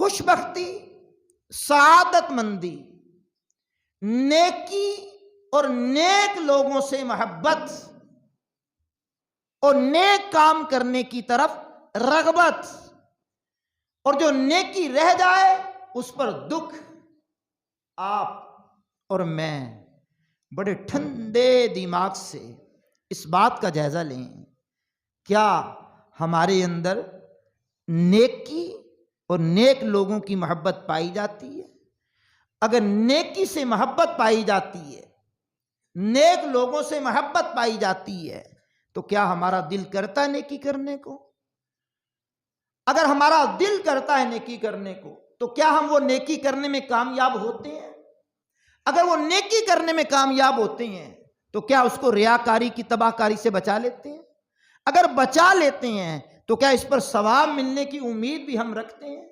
خوش بختی، سعادت مندی، نیکی اور نیک لوگوں سے محبت اور نیک کام کرنے کی طرف رغبت، اور جو نیکی رہ جائے اس پر دکھ۔ آپ اور میں بڑے ٹھنڈے دماغ سے اس بات کا جائزہ لیں، کیا ہمارے اندر نیکی اور نیک لوگوں کی محبت پائی جاتی ہے؟ اگر نیکی سے محبت پائی جاتی ہے، نیک لوگوں سے محبت پائی جاتی ہے، تو کیا ہمارا دل کرتا ہے نیکی کرنے کو؟ اگر ہمارا دل کرتا ہے نیکی کرنے کو تو کیا ہم وہ نیکی کرنے میں کامیاب ہوتے ہیں؟ اگر وہ نیکی کرنے میں کامیاب ہوتے ہیں تو کیا اس کو ریاکاری کی تباہ کاری سے بچا لیتے ہیں؟ اگر بچا لیتے ہیں تو کیا اس پر ثواب ملنے کی امید بھی ہم رکھتے ہیں؟